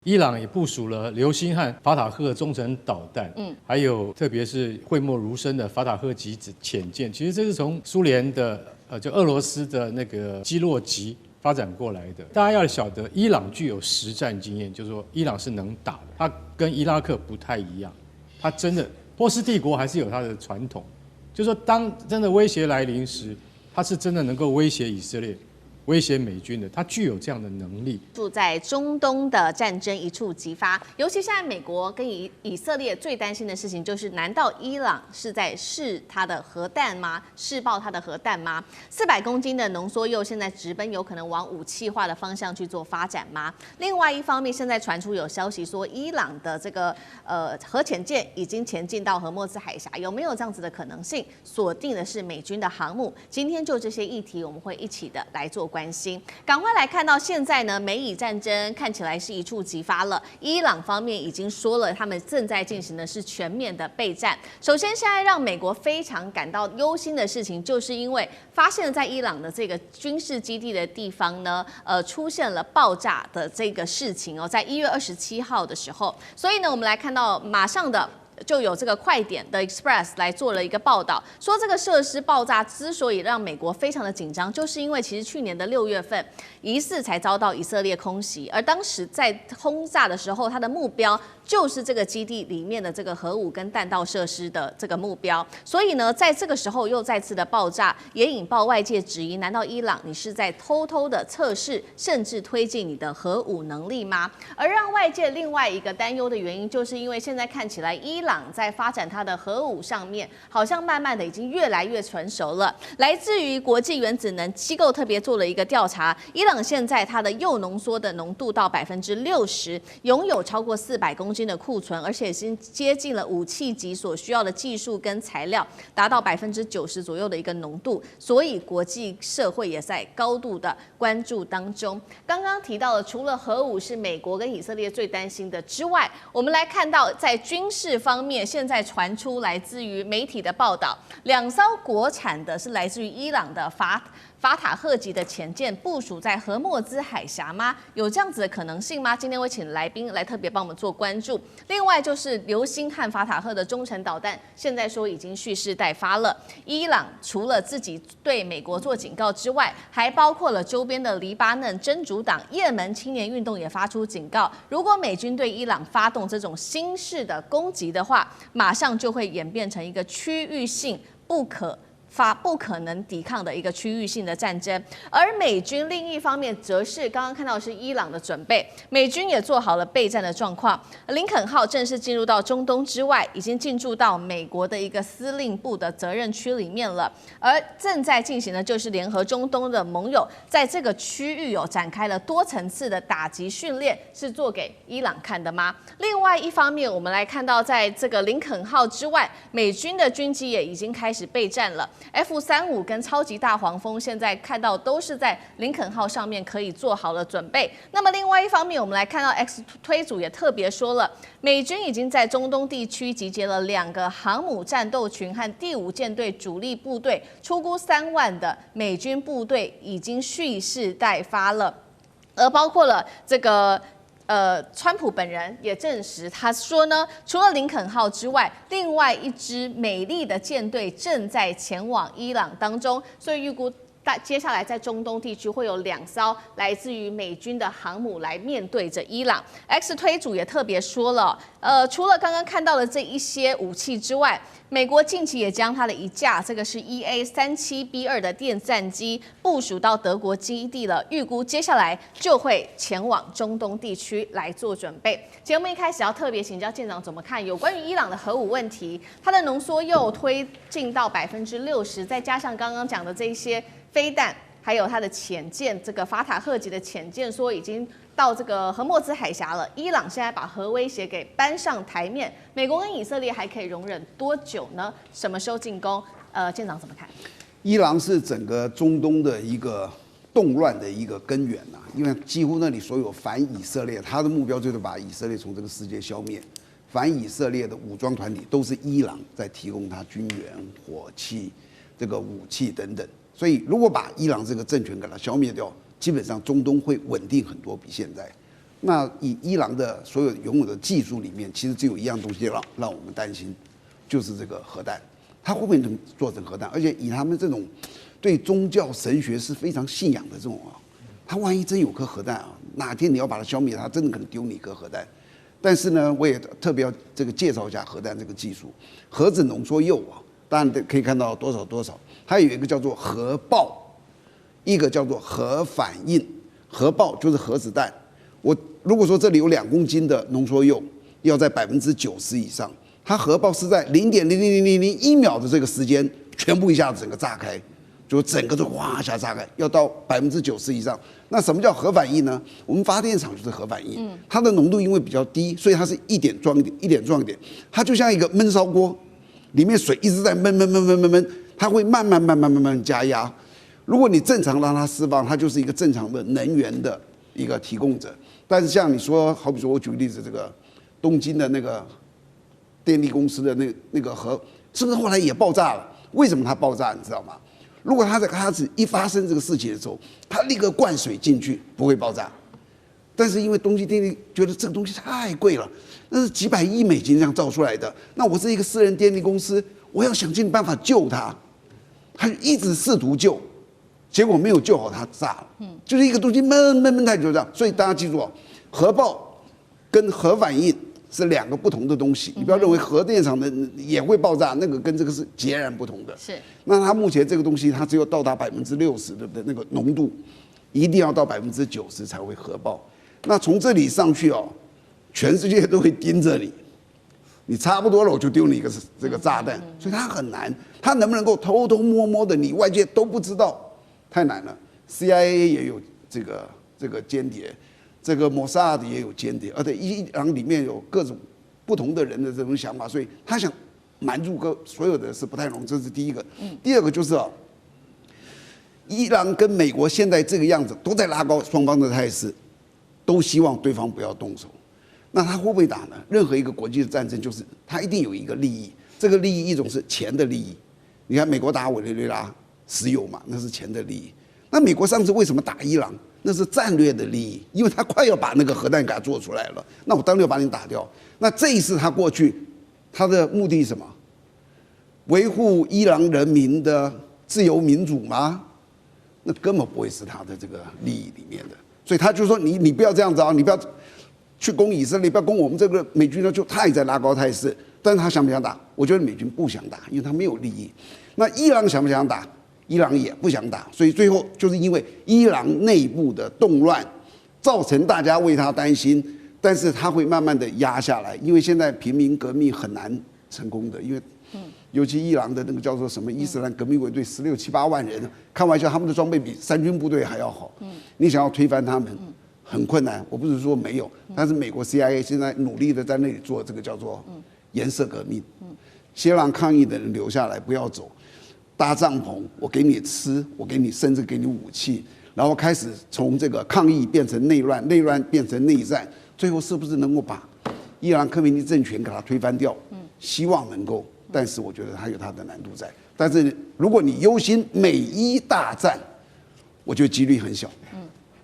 伊朗也部署了流星和法塔赫中程导弹，还有特别是讳莫如深的法塔赫级潜舰，其实这是从苏联的就俄罗斯的那个基洛级发展过来的。大家要晓得，伊朗具有实战经验，就是说伊朗是能打的，它跟伊拉克不太一样，它真的波斯帝国还是有它的传统，就是说当真的威胁来临时，它是真的能够威胁以色列。威胁美军的，它具有这样的能力。住在中东的战争一触即发，尤其现在美国跟以色列最担心的事情就是，难道伊朗是在试它的核弹吗？试爆它的核弹吗？400公斤的浓缩铀现在直奔有可能往武器化的方向去做发展吗？另外一方面，现在传出有消息说，伊朗的这个核潜舰已经前进到荷默兹海峡，有没有这样子的可能性？锁定的是美军的航母。今天就这些议题，我们会一起的来做关心。赶快来看到现在呢，美以战争看起来是一触即发了。伊朗方面已经说了，他们正在进行的是全面的备战。首先，现在让美国非常感到忧心的事情，就是因为发现在伊朗的这个军事基地的地方呢，出现了爆炸的这个事情哦，在1月27号的时候，所以呢，我们来看到马上的。就有这个快点的 Express 来做了一个报道，说这个设施爆炸之所以让美国非常的紧张，就是因为其实去年的6月份，疑似才遭到以色列空袭，而当时在轰炸的时候，它的目标就是这个基地里面的这个核武跟弹道设施的这个目标，所以呢，在这个时候又再次的爆炸，也引爆外界质疑：难道伊朗你是在偷偷的测试，甚至推进你的核武能力吗？而让外界另外一个担忧的原因，就是因为现在看起来伊朗在发展它的核武上面，好像慢慢的已经越来越成熟了。来自于国际原子能机构特别做了一个调查，伊朗现在它的铀浓缩的浓度到60%，拥有超过400公斤的库存，而且已经接近了武器级所需要的技术跟材料，达到90%左右的一个浓度，所以国际社会也在高度的关注当中。刚刚提到了，除了核武是美国跟以色列最担心的之外，我们来看到在军事方面，现在传出来自于媒体的报道，2艘国产的是来自于伊朗的法塔赫级的潜舰部署在荷默兹海峡吗？有这样子的可能性吗？今天会请来宾来特别帮我们做关注。另外就是流星和法塔赫的中程导弹，现在说已经蓄势待发了。伊朗除了自己对美国做警告之外，还包括了周边的黎巴嫩真主党、也门青年运动也发出警告，如果美军对伊朗发动这种新式的攻击的话，马上就会演变成一个区域性不可能抵抗的一个区域性的战争，而美军另一方面则是刚刚看到的是伊朗的准备，美军也做好了备战的状况。林肯号正式进入到中东之外，已经进驻到美国的一个司令部的责任区里面了，而正在进行的就是联合中东的盟友在这个区域有展开了多层次的打击训练，是做给伊朗看的吗？另外一方面，我们来看到在这个林肯号之外，美军的军机也已经开始备战了。F-35跟超级大黄蜂现在看到都是在林肯号上面可以做好了准备。那么另外一方面，我们来看到 X 推组也特别说了，美军已经在中东地区集结了2个航母战斗群和第5舰队主力部队，初估3万的美军部队已经蓄势待发了，而包括了这个。川普本人也证实，他说呢，除了林肯号之外，另外一支美丽的舰队正在前往伊朗当中，所以预估接下来在中东地区会有2艘来自于美军的航母来面对着伊朗。X 推组也特别说了，除了刚刚看到的这一些武器之外，美国近期也将它的一架这个是 EA-37B2 的电战机部署到德国基地了，预估接下来就会前往中东地区来做准备。节目一开始要特别请教舰长怎么看有关于伊朗的核武问题，它的浓缩铀推进到60%，再加上刚刚讲的这一些飞弹，还有它的潜舰，这个法塔赫级的潜舰说已经到这个荷默兹海峡了。伊朗现在把核威胁给搬上台面，美国跟以色列还可以容忍多久呢？什么时候进攻？舰长怎么看？伊朗是整个中东的一个动乱的一个根源呐，因为几乎那里所有反以色列，他的目标就是把以色列从这个世界消灭。反以色列的武装团体都是伊朗在提供他军援、火器、这个武器等等。所以，如果把伊朗这个政权给它消灭掉，基本上中东会稳定很多，比现在。那以伊朗的所有拥有的技术里面，其实只有一样东西让我们担心，就是这个核弹，它会不会能做成核弹？而且以他们这种对宗教神学是非常信仰的这种啊，他万一真有颗核弹啊，哪天你要把它消灭，他真的可能丢你一颗核弹。但是呢，我也特别要这个介绍一下核弹这个技术，核子浓缩铀啊，当然可以看到多少，它有一个叫做核爆，一个叫做核反应。核爆就是核子弹。我如果说这里有2公斤的浓缩铀，要在90%以上，它核爆是在0.00001秒的这个时间，全部一下子整个炸开，就整个都哗一下炸开，要到90%以上。那什么叫核反应呢？我们发电厂就是核反应，它的浓度因为比较低，所以它是一点撞一点，一点撞一点，它就像一个焖烧锅，里面水一直在焖，它会慢慢加压。如果你正常让它释放，它就是一个正常的能源的一个提供者。但是像你说，好比说我举个例子，这个东京的那个电力公司的那个核，是不是后来也爆炸了？为什么它爆炸？你知道吗？如果它在开始一发生这个事情的时候，它立刻灌水进去，不会爆炸。但是因为东京电力觉得这个东西太贵了，那是几百亿美金这样造出来的，那我是一个私人电力公司，我要想尽办法救它，他就一直试图救。结果没有救好，它炸了。就是一个东西闷太久这样。所以大家记住哦，核爆跟核反应是2个不同的东西。你不要认为核电厂的也会爆炸，那个跟这个是截然不同的。是。那它目前这个东西，它只有到达60%的那个浓度，一定要到90%才会核爆。那从这里上去哦，全世界都会盯着你。你差不多了，我就丢你一个这个炸弹。所以它很难，它能不能够偷偷摸摸的，你外界都不知道？太难了 ，CIA 也有这个间谍，这个摩萨德也有间谍，而且伊朗里面有各种不同的人的这种想法，所以他想瞒住所有的是不太容易，这是第一个。第二个就是啊，伊朗跟美国现在这个样子都在拉高双方的态势，都希望对方不要动手。那他会不会打呢？任何一个国际的战争，就是他一定有一个利益，这个利益一种是钱的利益。你看美国打委内瑞拉。石油嘛，那是钱的利益。那美国上次为什么打伊朗？那是战略的利益，因为他快要把那个核弹给他做出来了。那我当然要把你打掉。那这一次他过去，他的目的是什么？维护伊朗人民的自由民主吗？那根本不会是他的这个利益里面的。所以他就说你不要这样子啊，你不要去攻以色列，不要攻我们这个美军呢，就他也在拉高态势。但是他想不想打？我觉得美军不想打，因为他没有利益。那伊朗想不想打？伊朗也不想打，所以最后就是因为伊朗内部的动乱，造成大家为他担心，但是他会慢慢的压下来，因为现在平民革命很难成功的，因为尤其伊朗的那个叫做什么伊斯兰革命卫队16、7、8万人，开玩笑，他们的装备比3军部队还要好，你想要推翻他们很困难。我不是说没有，但是美国 CIA 现在努力的在那里做这个叫做颜色革命，先让抗议的人留下来，不要走。搭帐篷，我给你吃，我给你甚至给你武器，然后开始从这个抗议变成内乱，内乱变成内战，最后是不是能够把伊朗科梅尼政权给它推翻掉？希望能够，但是我觉得它有它的难度在。但是如果你忧心美伊大战，我觉得几率很小，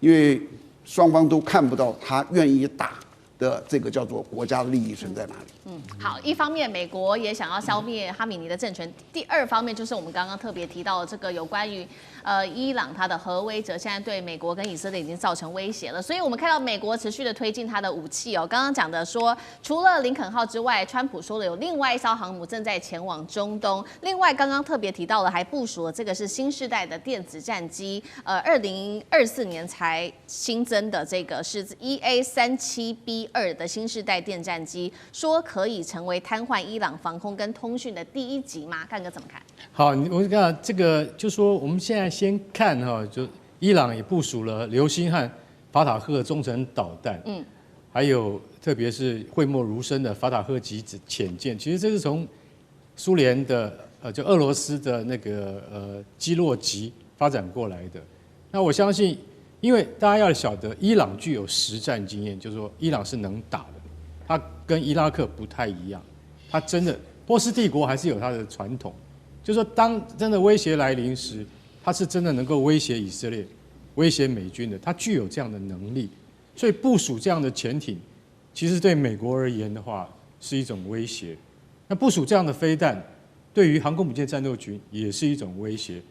因为双方都看不到他愿意打的这个叫做国家的利益存在哪里。好，一方面美国也想要消灭哈米尼的政权，第二方面就是我们刚刚特别提到的这个有关于伊朗它的核威慑，现在对美国跟以色列已经造成威胁了。所以我们看到美国持续的推进它的武器哦。刚刚讲的说，除了林肯号之外，川普说了有另外一艘航母正在前往中东。另外刚刚特别提到了，还部署了这个是新世代的电子战机，2024年才新增的这个是 EA-37B2的新世代电战机，说可以成为瘫痪伊朗防空跟通讯的第一级吗？干哥怎么看？好，我看这个就说我们现在先看哈，就伊朗也部署了流星和法塔赫中程导弹，还有特别是讳莫如深的法塔赫级潜舰，其实这是从苏联的就俄罗斯的那个基洛级发展过来的。那我相信，因为大家要晓得，伊朗具有实战经验，就是说伊朗是能打的，它跟伊拉克不太一样，它真的波斯帝国还是有它的传统，就是说当真的威胁来临时，它是真的能够威胁以色列、威胁美军的，它具有这样的能力。所以部署这样的潜艇，其实对美国而言的话是一种威胁。那部署这样的飞弹，对于航空母舰战斗群也是一种威胁。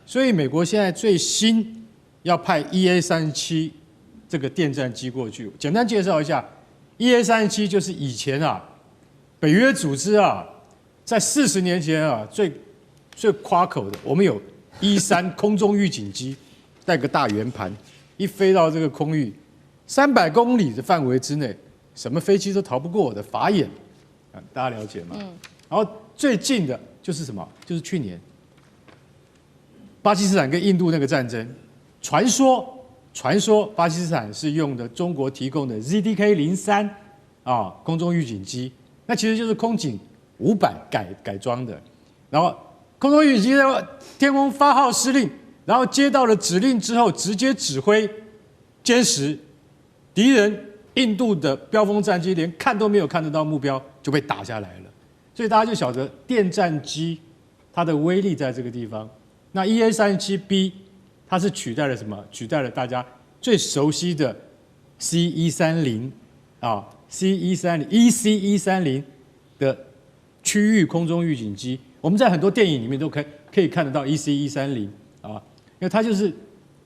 所以美国现在最新要派 EA-37这个电战机过去。简单介绍一下 ，EA-37就是以前北约组织在40年前最夸口的，我们有E-3空中预警机，带个大圆盘，一飞到这个空域300公里的范围之内，什么飞机都逃不过我的法眼大家了解吗？然后最近的就是什么？就是去年巴基斯坦跟印度那个战争，传说巴基斯坦是用的中国提供的 ZDK-03空中预警机，那其实就是空警500改装的。然后空中预警机在天空发号施令，然后接到了指令之后，直接指挥歼十敌人印度的标风战机，连看都没有看得到目标就被打下来了。所以大家就晓得电战机它的威力在这个地方。那 EA-37B 它是取代了什么？取代了大家最熟悉的 C-130EC-130的区域空中预警机。我们在很多电影里面都可以看得到 EC-130因为它就是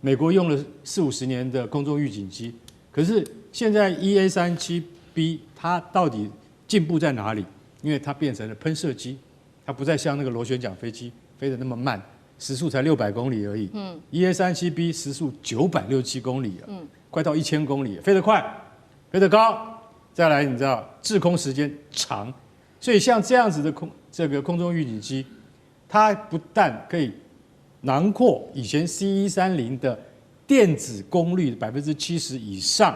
美国用了40-50年的空中预警机。可是现在 EA-37B 它到底进步在哪里？因为它变成了喷射机，它不再像那个螺旋桨飞机飞得那么慢，时速才600公里而已。EA-37B 时速967公里快到1000公里，飞得快，飞得高。再来，你知道滞空时间长，所以像这样子的空中预警机，它不但可以囊括以前 C-130的电子功率70%以上，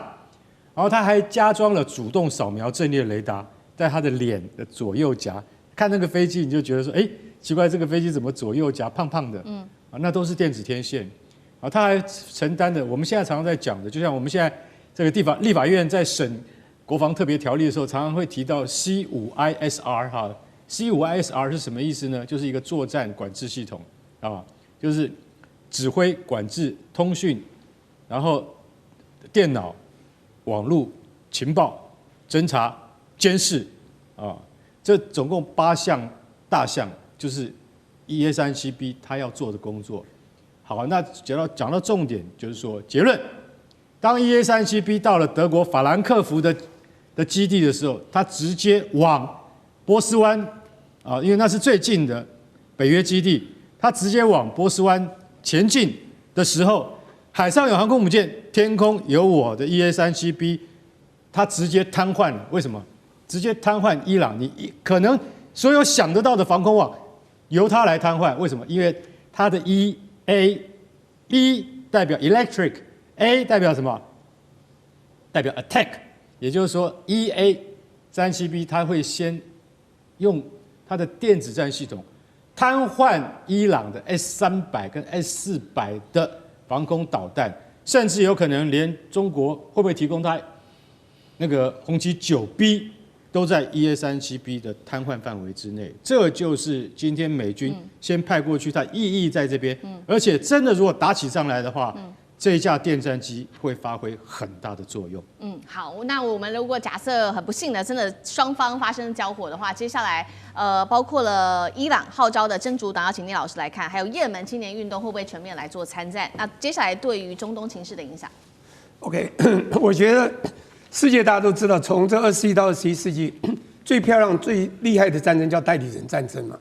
然后它还加装了主动扫描阵列雷达，在它的脸的左右夹。看那个飞机，你就觉得说，奇怪，这个飞机怎么左右夹胖胖的？那都是电子天线。它还承担的，我们现在常常在讲的，就像我们现在这个立法院在审国防特别条例的时候，常常会提到 C5ISR。C5ISR 是什么意思呢？就是一个作战管制系统就是指挥、管制、通讯，然后电脑、网络、情报、侦查、监视这总共8项大项，就是 EA-37B 它要做的工作。好，那讲到重点，就是说结论：当 EA-37B 到了德国法兰克福的基地的时候，它直接往波斯湾因为那是最近的北约基地，它直接往波斯湾前进的时候，海上有航空母舰，天空有我的 EA-37B， 它直接瘫痪了。为什么？直接瘫痪伊朗，你可能所有想得到的防空网由它来瘫痪。为什么？因为它的 E 代表 electric，A 代表什么？代表 attack， 也就是说 EA-37B 它会先用它的电子战系统瘫痪伊朗的 S-300跟 S-400的防空导弹，甚至有可能连中国会不会提供它那个红旗 9B 都在 EA-37B 的瘫痪范围之内。这就是今天美军先派过去，它意义在这边。而且真的如果打起仗来的话，这一架电战机会发挥很大的作用。好，那我们如果假设很不幸的，真的双方发生交火的话，接下来包括了伊朗号召的真主党，要请聂老师来看，还有也门青年运动会不会全面来做参战？那接下来对于中东情势的影响 ？OK， 我觉得世界大家都知道，从这20世纪到21世纪，最漂亮、最厉害的战争叫代理人战争嘛。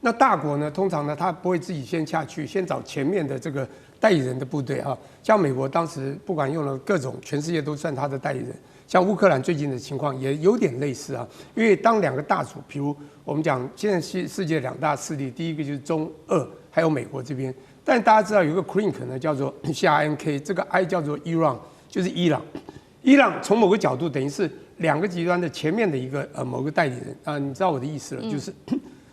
那大国呢，通常呢，他不会自己先下去，先找前面的这个代理人的部队像美国当时不管用了各种，全世界都算他的代理人。像乌克兰最近的情况也有点类似因为当两个大组，比如我们讲现在世界2大势力，第一个就是中俄，还有美国这边。但大家知道有个 CRINK 呢，叫做CRNK， 这个 I 叫做 Iran， 就是伊朗。伊朗从某个角度等于是两个极端的前面的一个某个代理人你知道我的意思了，就是，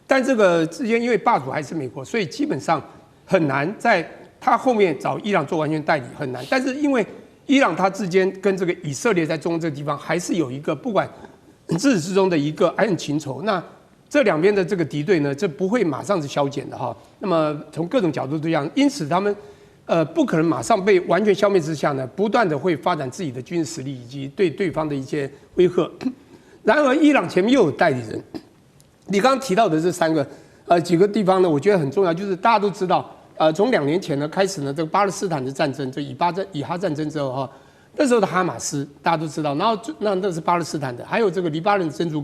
但这个之间因为霸主还是美国，所以基本上很难在他后面找伊朗做完全代理很难。但是因为伊朗它之间跟这个以色列在中东这个地方还是有一个不管自始至终的一个爱恨情仇，那这两边的这个敌对呢，这不会马上是消减的那么从各种角度都一样，因此他们不可能马上被完全消灭之下呢，不断的会发展自己的军事实力以及对对方的一些威吓。然而，伊朗前面又有代理人。你刚刚提到的这几个地方呢，我觉得很重要，就是大家都知道，从2年前呢开始呢，这个巴勒斯坦的战争，就以哈战争之后哈，那时候的哈马斯大家都知道，然后那是巴勒斯坦的，还有这个黎巴嫩真主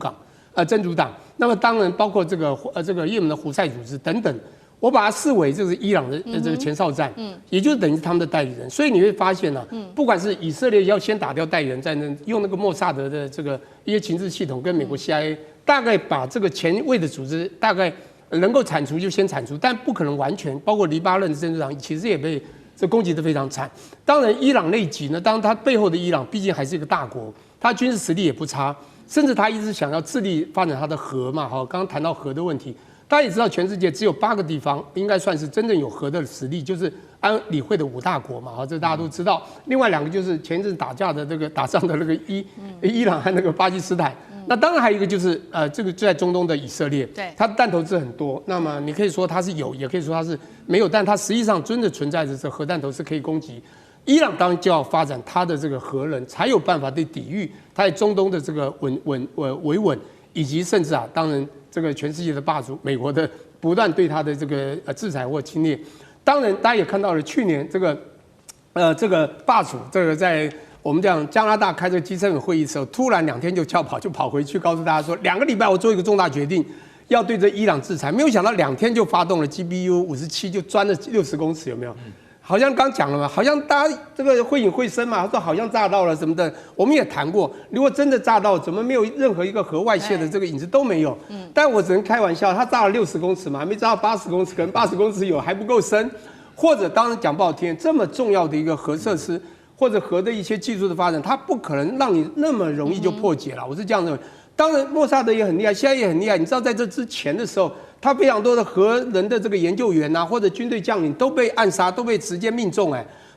党，那么当然包括这个也门的胡塞组织等等。我把它视为就是伊朗的这个前哨站，也就是等于是他们的代理人。所以你会发现呢，不管是以色列要先打掉代理人战争，用那个莫萨德的这个一些情治系统跟美国 CIA， 大概把这个前卫的组织大概能够铲除就先铲除，但不可能完全。包括黎巴嫩真主党其实也被这攻击得非常惨。当然，伊朗内急呢，当然它背后的伊朗毕竟还是一个大国，它军事实力也不差，甚至它一直想要致力发展它的核嘛。好，刚刚谈到核的问题。大家也知道，全世界只有8个地方应该算是真正有核的实力，就是安理会的5大国嘛，好，这大家都知道。另外2个就是前一阵打仗的那个伊朗和那个巴基斯坦。那当然还有一个就是这个就在中东的以色列，对，它的弹头是很多。那么你可以说它是有，也可以说它是没有，但它实际上真的存在着这核弹头是可以攻击。伊朗当然就要发展它的这个核能，才有办法对抵御它在中东的这个维稳，以及甚至当然。这个全世界的霸主，美国的不断对他的这个制裁或侵略，当然大家也看到了，去年这个霸主，这个在我们讲加拿大开这个 G7 会议的时候，突然2天就跳跑，就跑回去告诉大家说，2个礼拜我做一个重大决定，要对这伊朗制裁，没有想到2天就发动了 GBU-57，就钻了60公尺，有没有？好像刚讲了嘛，好像大家这个会隐会声嘛，他说好像炸到了什么的，我们也谈过，如果真的炸到，怎么没有任何一个核外泄的这个影子都没有？但我只能开玩笑，他炸了60公尺嘛，还没炸到80公尺，可能80公尺有还不够深，或者当然讲不好听，这么重要的一个核设施或者核的一些技术的发展，它不可能让你那么容易就破解了，我是这样认为。当然，莫萨德也很厉害，现在也很厉害。你知道，在这之前的时候，他非常多的核能的这个研究员或者军队将领都被暗杀，都被直接命中，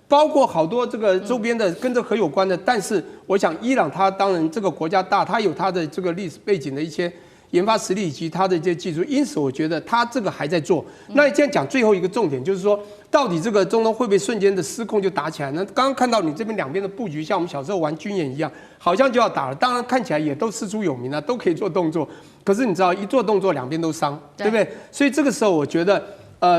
包括好多这个周边的跟这核有关的。但是，我想伊朗它当然这个国家大，它有它的这个历史背景的一些研发实力以及它的这些技术，因此我觉得它这个还在做。那现在讲最后一个重点，就是说到底这个中东会不会瞬间的失控就打起来呢？刚刚看到你这边2边的布局，像我们小时候玩军演一样，好像就要打了。当然看起来也都师出有名了，都可以做动作。可是你知道，一做动作2边都伤，对不对？所以这个时候我觉得，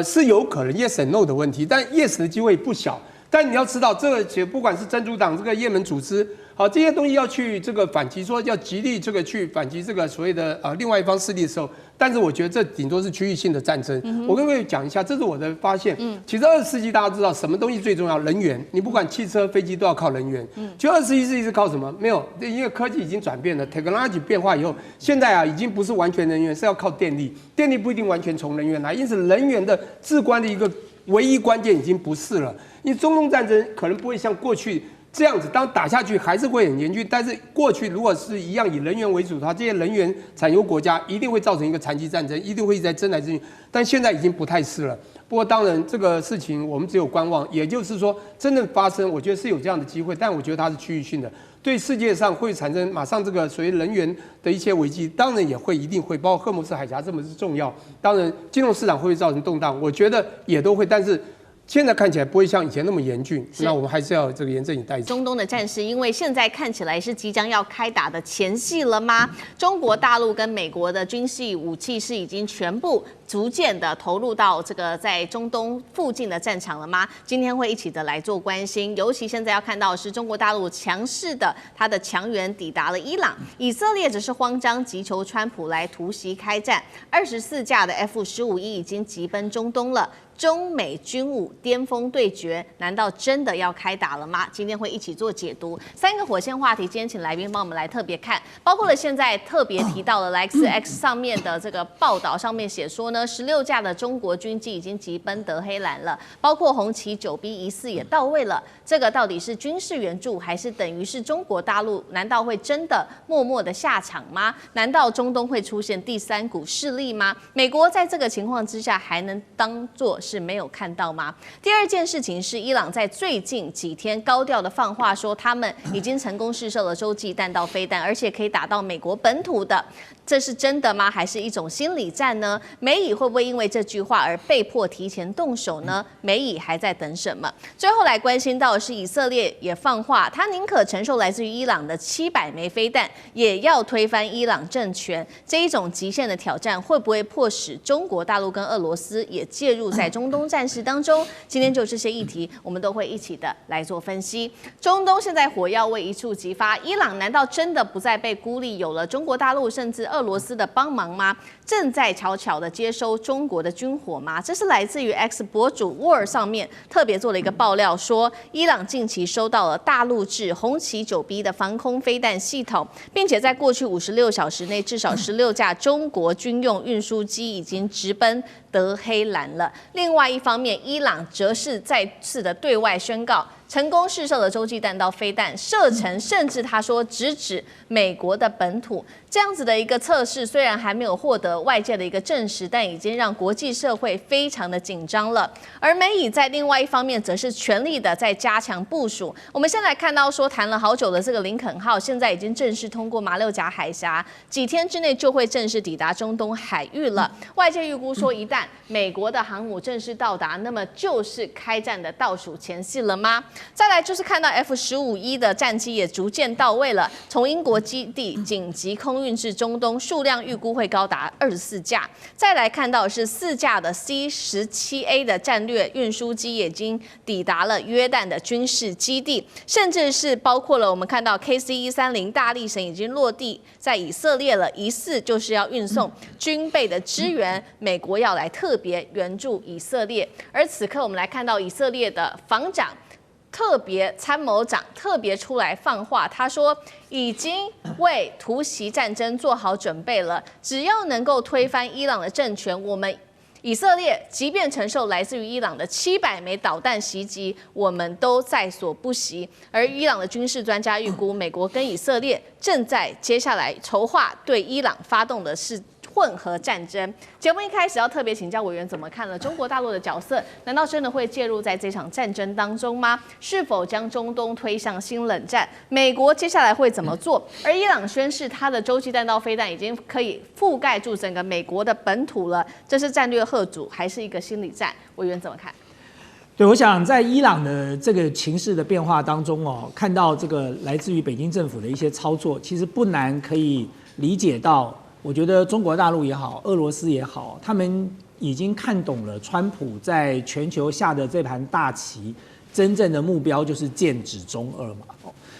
是有可能 yes and no 的问题，但 yes 的机会不小。但你要知道，这个不管是真主党这个也门组织，好这些东西要去这个反击，说要极力这个去反击这个所谓的另外一方势力的时候，但是我觉得这顶多是区域性的战争。我跟各位讲一下，这是我的发现。其实20世纪大家知道什么东西最重要？能源。你不管汽车、飞机都要靠能源。就21世纪是靠什么？没有，因为科技已经转变了 ，technology 变化以后，现在已经不是完全能源，是要靠电力。电力不一定完全从能源来，因此能源的至关的一个唯一关键已经不是了。因为中东战争可能不会像过去这样子，当打下去还是会很严峻。但是过去如果是一样以能源为主的话，这些能源产油国家一定会造成一个长期战争，一定会一直在争来争去。但现在已经不太是了。不过当然这个事情我们只有观望，也就是说真正发生，我觉得是有这样的机会，但我觉得它是区域性的，对世界上会产生马上这个所谓能源的一些危机，当然也会一定会，包括荷姆斯海峡这么是重要。当然金融市场会不会造成动荡，我觉得也都会，但是现在看起来不会像以前那么严峻，那我们还是要这个严阵以待。中东的战事，因为现在看起来是即将要开打的前戏了吗？中国大陆跟美国的军事武器是已经全部逐渐的投入到这个在中东附近的战场了吗？今天会一起的来做关心，尤其现在要看到的是中国大陆强势的它的强援抵达了伊朗，以色列只是慌张急求川普来突袭开战，24架的 F-15E 已经急奔中东了。中美军武巅峰对决，难道真的要开打了吗？今天会一起做解读。3个火线话题，今天请来宾帮我们来特别看，包括了现在特别提到了 X 上面的这个报道上面写说呢，16架的中国军机已经急奔德黑兰了，包括红旗9B 疑似也到位了。这个到底是军事援助，还是等于是中国大陆？难道会真的默默的下场吗？难道中东会出现第3股势力吗？美国在这个情况之下还能当作是没有看到吗？第二件事情是，伊朗在最近几天高调的放话说，他们已经成功试射了洲际弹道飞弹，而且可以打到美国本土的。这是真的吗？还是一种心理战呢？美以会不会因为这句话而被迫提前动手呢？美以还在等什么？最后来关心到的是，以色列也放话，他宁可承受来自于伊朗的700枚飞弹，也要推翻伊朗政权。这一种极限的挑战，会不会迫使中国大陆跟俄罗斯也介入在中东战事当中？今天就这些议题，我们都会一起的来做分析。中东现在火药味一触即发，伊朗难道真的不再被孤立，有了中国大陆甚至俄罗斯的帮忙吗？正在悄悄的接收中国的军火吗？这是来自于 X 博主 War 上面特别做了一个爆料，说伊朗近期收到了大陆制红旗 9B 的防空飞弹系统，并且在过去56小时内，至少16架中国军用运输机已经直奔德黑兰了。另外一方面，伊朗则是再次的对外宣告，成功试射了洲际弹道飞弹，射程甚至他说直指美国的本土。这样子的一个测试虽然还没有获得外界的一个证实，但已经让国际社会非常的紧张了。而美以在另外一方面则是全力的在加强部署。我们现在看到说谈了好久的这个林肯号，现在已经正式通过马六甲海峡，几天之内就会正式抵达中东海域了。外界预估说，一旦美国的航母正式到达，那么就是开战的倒数前夕了吗？再来就是看到 F-15E 的战机也逐渐到位了，从英国基地紧急空运至中东，数量预估会高达24架。再来看到是4架的 C-17A 的战略运输机已经抵达了约旦的军事基地，甚至是包括了我们看到 KC-130大力神已经落地在以色列了，疑似就是要运送军备的支援，美国要来特别援助以色列。而此刻我们来看到以色列的防长特别参谋长特别出来放话，他说已经为突袭战争做好准备了，只要能够推翻伊朗的政权，我们以色列即便承受来自于伊朗的700枚导弹袭击，我们都在所不惜。而伊朗的军事专家预估，美国跟以色列正在接下来筹划对伊朗发动的是混合战争。节目一开始要特别请教委员怎么看了中国大陆的角色？难道真的会介入在这场战争当中吗？是否将中东推向新冷战？美国接下来会怎么做？而伊朗宣示它的洲际弹道飞弹已经可以覆盖住整个美国的本土了，这是战略吓阻还是一个心理战？委员怎么看？对，我想在伊朗的这个情势的变化当中哦，看到这个来自于北京政府的一些操作，其实不难可以理解到。我觉得中国大陆也好，俄罗斯也好，他们已经看懂了川普在全球下的这盘大棋，真正的目标就是剑指中俄嘛。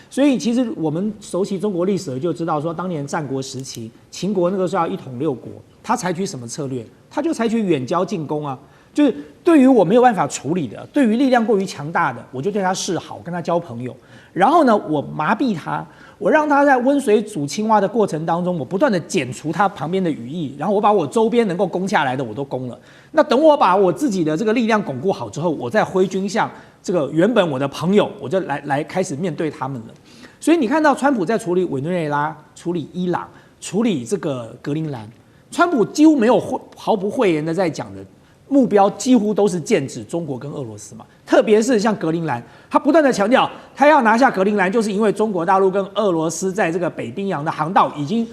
所以其实我们熟悉中国历史就知道说，当年战国时期，秦国那个时候要一统6国，他采取什么策略？他就采取远交近攻啊，就是对于我没有办法处理的，对于力量过于强大的，我就对他示好，跟他交朋友，然后呢，我麻痹他。我让他在温水煮青蛙的过程当中，我不断的剪除他旁边的羽翼，然后我把我周边能够攻下来的我都攻了。那等我把我自己的这个力量巩固好之后，我再挥军向这个原本我的朋友，我就来开始面对他们了。所以你看到川普在处理委内瑞拉、处理伊朗、处理这个格陵兰，川普几乎没有毫不讳言的在讲的。目标几乎都是剑指中国跟俄罗斯嘛，特别是像格陵兰，他不断的强调，他要拿下格陵兰，就是因为中国大陆跟俄罗斯在这个北冰洋的航道已经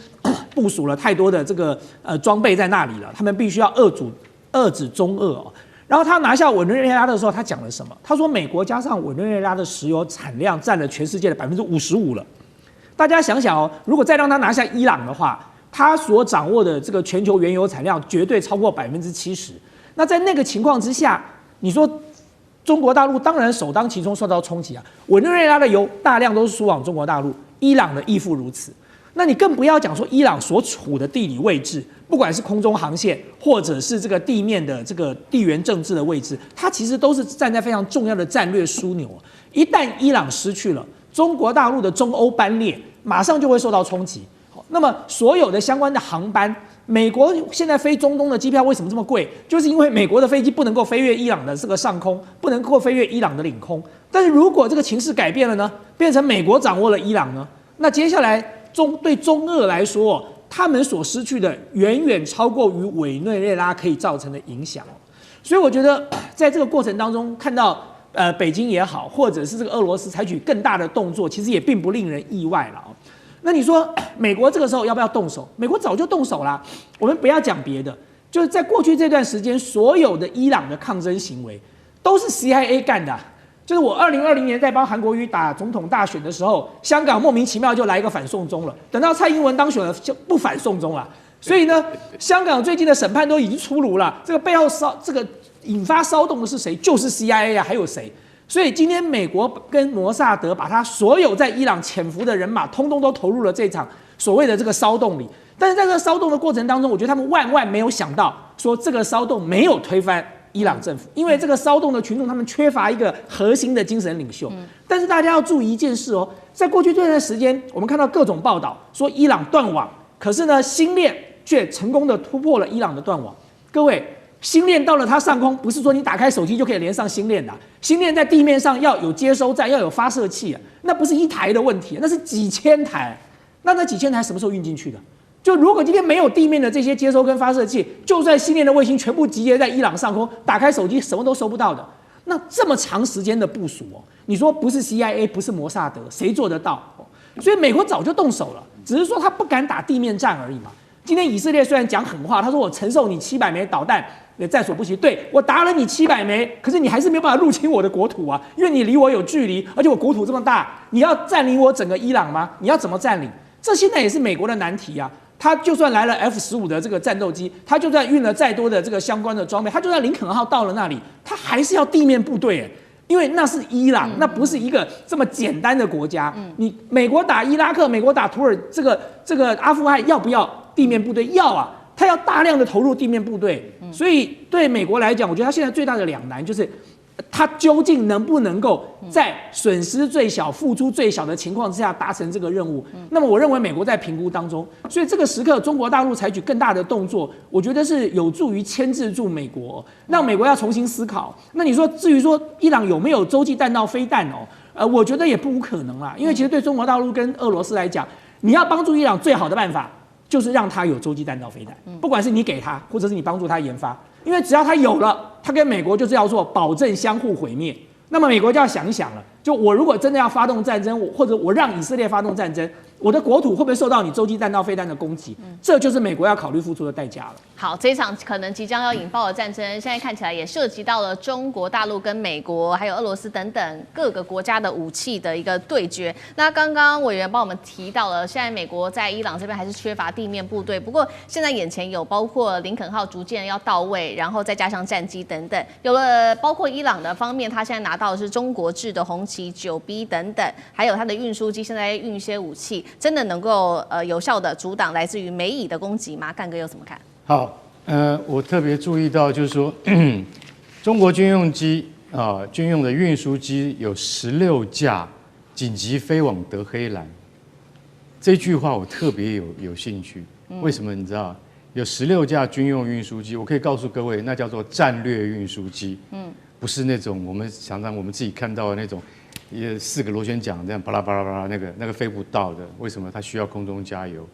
部署了太多的这个装备在那里了，他们必须要遏制中俄哦。然后他拿下委内瑞拉的时候，他讲了什么？他说美国加上委内瑞拉的石油产量占了全世界的55%了。大家想想哦，如果再让他拿下伊朗的话，他所掌握的这个全球原油产量绝对超过70%。那在那个情况之下，你说中国大陆当然首当其冲受到冲击啊。委内瑞拉的油大量都是输往中国大陆，伊朗的亦复如此。那你更不要讲说伊朗所处的地理位置，不管是空中航线或者是这个地面的这个地缘政治的位置，它其实都是站在非常重要的战略枢纽。一旦伊朗失去了，中国大陆的中欧班列马上就会受到冲击。那么所有的相关的航班。美国现在飞中东的机票为什么这么贵？就是因为美国的飞机不能够飞越伊朗的这个上空，不能够飞越伊朗的领空。但是如果这个情势改变了呢，变成美国掌握了伊朗呢，那接下来对中俄来说，他们所失去的远远超过于委内瑞拉可以造成的影响。所以我觉得在这个过程当中，看到北京也好，或者是这个俄罗斯采取更大的动作，其实也并不令人意外了哦。那你说美国这个时候要不要动手？美国早就动手啦。我们不要讲别的，就是在过去这段时间，所有的伊朗的抗争行为都是 CIA 干的。就是我2020年在帮韩国瑜打总统大选的时候，香港莫名其妙就来一个反送中了，等到蔡英文当选了就不反送中了。所以呢，香港最近的审判都已经出炉了，这个背后这个引发骚动的是谁？就是 CIA 啊，还有谁？所以今天美国跟摩萨德把他所有在伊朗潜伏的人马，通通都投入了这场所谓的这个骚动里。但是在这个骚动的过程当中，我觉得他们万万没有想到，说这个骚动没有推翻伊朗政府，因为这个骚动的群众他们缺乏一个核心的精神领袖。但是大家要注意一件事哦，在过去这段时间，我们看到各种报道说伊朗断网，可是呢，星链却成功的突破了伊朗的断网。各位，星链到了它上空，不是说你打开手机就可以连上星链的，星链在地面上要有接收站，要有发射器，那不是一台的问题，那是几千台。那几千台什么时候运进去的？就如果今天没有地面的这些接收跟发射器，就算星链的卫星全部集结在伊朗上空，打开手机什么都收不到的。那这么长时间的部署哦，你说不是 CIA 不是摩萨德，谁做得到？所以美国早就动手了，只是说他不敢打地面战而已嘛。今天以色列虽然讲狠话，他说我承受你700枚导弹也在所不惜，对，我打了你700枚，可是你还是没有办法入侵我的国土啊，因为你离我有距离，而且我国土这么大，你要占领我整个伊朗吗？你要怎么占领？这现在也是美国的难题啊。他就算来了 F-15的这个战斗机，他就算运了再多的这个相关的装备，他就算林肯号到了那里，他还是要地面部队，因为那是伊朗，那不是一个这么简单的国家。你美国打伊拉克，美国打土耳这个阿富汗，要不要地面部队？要啊，他要大量的投入地面部队。所以对美国来讲，我觉得他现在最大的两难就是，他究竟能不能够在损失最小、付出最小的情况之下达成这个任务？那么我认为美国在评估当中，所以这个时刻中国大陆采取更大的动作，我觉得是有助于牵制住美国，让美国要重新思考。那你说至于说伊朗有没有洲际弹道飞弹哦？我觉得也不无可能啦，因为其实对中国大陆跟俄罗斯来讲，你要帮助伊朗最好的办法就是让他有洲际弹道飞弹，不管是你给他，或者是你帮助他研发。因为只要他有了，他跟美国就是要做保证相互毁灭。那么美国就要想一想了，就我如果真的要发动战争，或者我让以色列发动战争，我的国土会不会受到你洲际弹道飞弹的攻击？这就是美国要考虑付出的代价了。好，这一场可能即将要引爆的战争，现在看起来也涉及到了中国大陆跟美国还有俄罗斯等等各个国家的武器的一个对决。那刚刚委员帮我们提到了，现在美国在伊朗这边还是缺乏地面部队，不过现在眼前有包括林肯号逐渐要到位，然后再加上战机等等，有了包括伊朗的方面，他现在拿到的是中国制的红旗9B 等等，还有它的运输机现在运一些武器，真的能够有效的阻挡来自于美以的攻击吗？干哥又怎么看？好，我特别注意到，就是说，中国军用机军用的运输机有16架紧急飞往德黑兰。这句话我特别有兴趣，为什么？你知道，有16架军用运输机，我可以告诉各位，那叫做战略运输机，不是那种我们常常我们自己看到的那种。4个螺旋桨这样巴拉巴拉巴拉，那个飞不到的，为什么？它需要空中加油，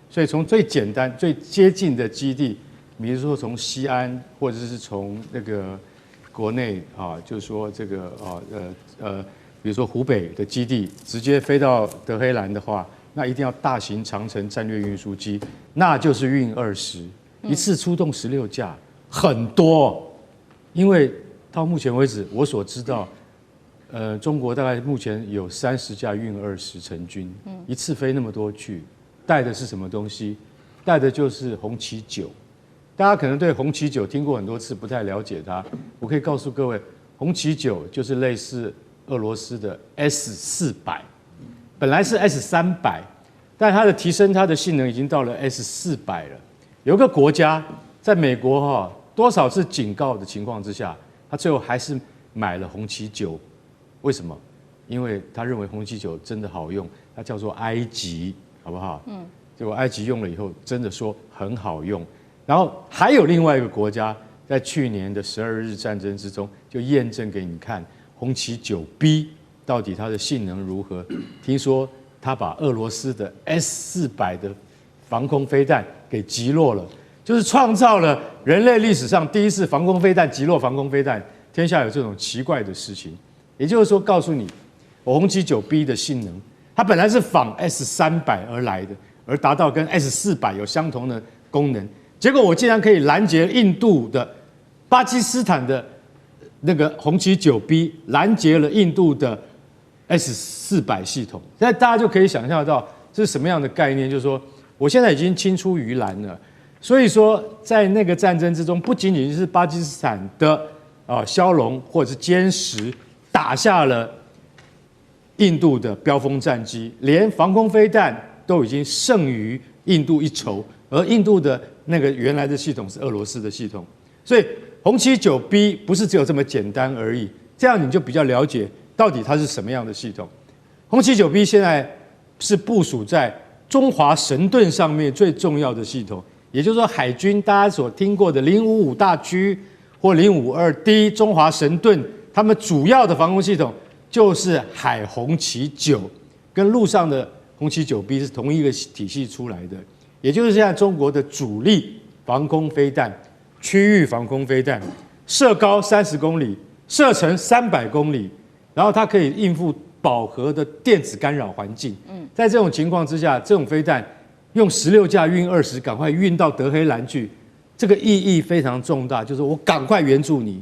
所以从最简单、最接近的基地，比如说从西安，或者是从那个国内就是说这个比如说湖北的基地，直接飞到德黑兰的话，那一定要大型长程战略运输机，那就是运20，一次出动16架，很多，因为到目前为止我所知道。中国大概目前有30架运20成军，一次飞那么多去，带的是什么东西？带的就是红旗9。大家可能对红旗9听过很多次，不太了解它。我可以告诉各位，红旗9就是类似俄罗斯的 S400，本来是 S300，但它的提升它的性能已经到了 S400了。有个国家在美国多少次警告的情况之下，他最后还是买了红旗9。为什么？因为他认为红旗9真的好用，它叫做埃及，好不好？结果埃及用了以后，真的说很好用。然后还有另外一个国家，在去年的12日战争之中，就验证给你看红旗9B 到底它的性能如何。听说他把俄罗斯的S400的防空飞弹给击落了。就是创造了人类历史上第一次防空飞弹击落防空飞弹，天下有这种奇怪的事情。也就是说，告诉你，我红旗9B 的性能，它本来是仿 S300而来的，而达到跟 S400有相同的功能。结果我竟然可以拦截印度的、巴基斯坦的那个红旗9B，拦截了印度的 S400系统。那大家就可以想象到这是什么样的概念，就是说，我现在已经青出于蓝了。所以说，在那个战争之中，不仅仅是巴基斯坦的枭龙或者是歼十打下了印度的标风战机，连防空飞弹都已经胜于印度一筹。而印度的那个原来的系统是俄罗斯的系统，所以红旗9B 不是只有这么简单而已。这样你就比较了解到底它是什么样的系统。红旗9B 现在是部署在中华神盾上面最重要的系统。也就是说，海军大家所听过的055大驱或052D 中华神盾，他们主要的防空系统就是海红旗9，跟陆上的红旗9B 是同一个体系出来的。也就是现在中国的主力防空飞弹、区域防空飞弹，射高30公里，射程300公里，然后它可以应付饱和的电子干扰环境。在这种情况之下，这种飞弹用16架运20，赶快运到德黑兰去，这个意义非常重大，就是我赶快援助你。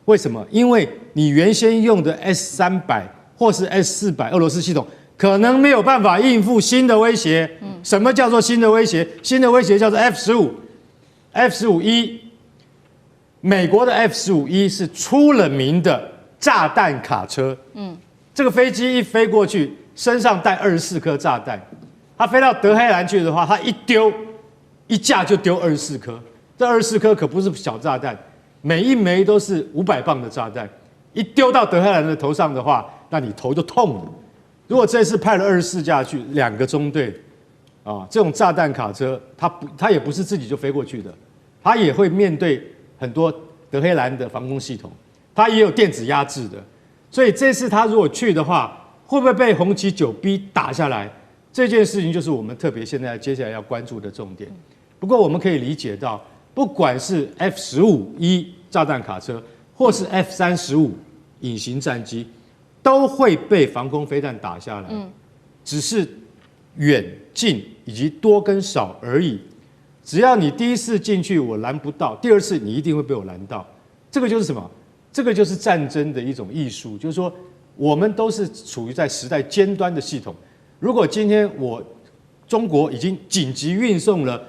为什么？因为你原先用的 S300或是 S400俄罗斯系统，可能没有办法应付新的威胁。什么叫做新的威胁？新的威胁叫做 F-15E。美国的 F-15E 是出了名的炸弹卡车。这个飞机一飞过去，身上带24颗炸弹。它飞到德黑兰去的话，它一架就丢24颗。这24颗可不是小炸弹，每一枚都是500磅的炸弹。一丢到德黑兰的头上的话，那你头就痛了。如果这次派了24架去，2个中队，这种炸弹卡车，它也不是自己就飞过去的，它也会面对很多德黑兰的防空系统，它也有电子压制的。所以这次它如果去的话，会不会被红旗9B 打下来？这件事情就是我们特别现在接下来要关注的重点。不过我们可以理解到，不管是 F-15E 炸弹卡车，或是 F-35隐形战机，都会被防空飞弹打下来。只是远近以及多跟少而已。只要你第一次进去我拦不到，第二次你一定会被我拦到。这个就是什么？这个就是战争的一种艺术，就是说我们都是处于在时代尖端的系统。如果今天中国已经紧急运送了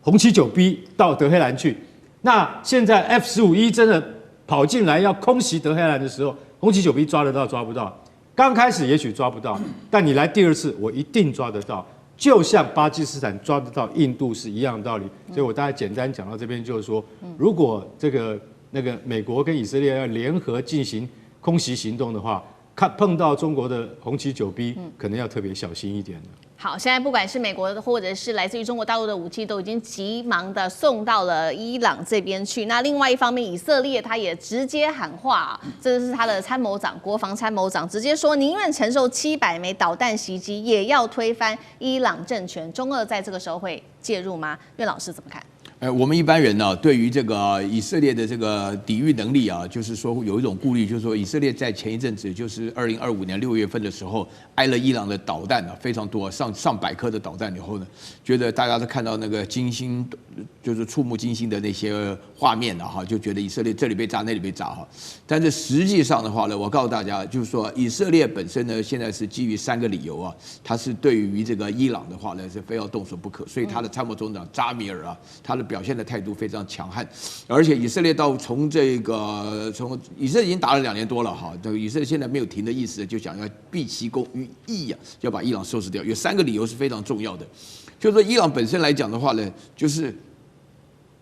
红旗9B 到德黑兰去，那现在 F-15E 真的跑进来要空袭德黑兰的时候，红旗9B 抓得到抓不到？刚开始也许抓不到，但你来第二次，我一定抓得到，就像巴基斯坦抓得到印度是一样的道理。所以我大概简单讲到这边，就是说，如果那个美国跟以色列要联合进行空袭行动的话，碰到中国的红旗9B，可能要特别小心一点了。好，现在不管是美国的或者是来自于中国大陆的武器，都已经急忙的送到了伊朗这边去。那另外一方面，以色列他也直接喊话，这是他的参谋长，国防参谋长直接说，宁愿承受700枚导弹袭击，也要推翻伊朗政权。中俄在这个时候会介入吗？苑老师怎么看？我们一般人呢，对于这个以色列的这个抵御能力啊，就是说有一种顾虑，就是说以色列在前一阵子，就是2025年6月份的时候，挨了伊朗的导弹啊，非常多，上百颗的导弹以后呢，觉得大家都看到那个惊心，就是触目惊心的那些画面了哈，就觉得以色列这里被炸那里被炸哈。但是实际上的话呢，我告诉大家，就是说以色列本身呢，现在是基于3个理由啊，它是对于这个伊朗的话呢是非要动手不可，所以他的参谋总长扎米尔啊，他的表现的态度非常强悍，而且以色列从以色列已经打了2年多了哈，这个以色列现在没有停的意思，就想要毕其功于一啊，要把伊朗收拾掉。有3个理由是非常重要的，就是说伊朗本身来讲的话呢，就是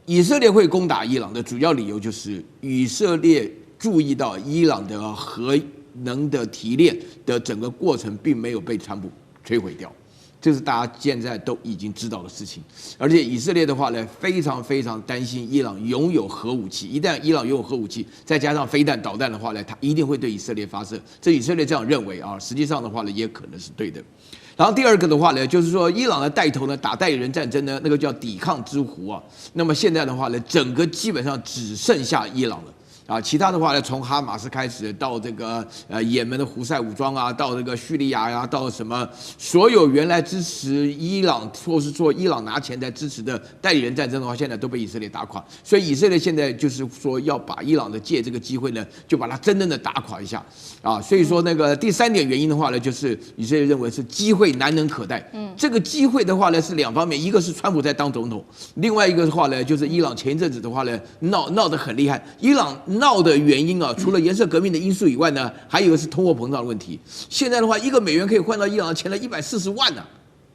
以色列会攻打伊朗的主要理由就是以色列注意到伊朗的核能的提炼的整个过程并没有被川普摧毁掉。这是大家现在都已经知道的事情，而且以色列的话呢，非常非常担心伊朗拥有核武器。一旦伊朗拥有核武器，再加上飞弹、导弹的话呢，它一定会对以色列发射。这以色列这样认为啊，实际上的话呢，也可能是对的。然后第二个的话呢，就是说伊朗的带头呢打代理人战争呢，那个叫抵抗之湖啊。那么现在的话呢，整个基本上只剩下伊朗了。啊，其他的话呢，从哈马斯开始到这个也门的胡塞武装啊，到这个叙利亚呀，到什么所有原来支持伊朗或是说伊朗拿钱在支持的代理人战争的话，现在都被以色列打垮。所以以色列现在就是说要把伊朗的借这个机会呢，就把它真正的打垮一下啊。所以说那个第三点原因的话呢，就是以色列认为是机会难能可待。这个机会的话呢是两方面，一个是川普在当总统，另外一个的话呢就是伊朗前一阵子的话呢闹得很厉害，伊朗闹的原因啊，除了颜色革命的因素以外呢，还有一个是通货膨胀的问题。现在的话，$1可以换到伊朗的钱了140万呢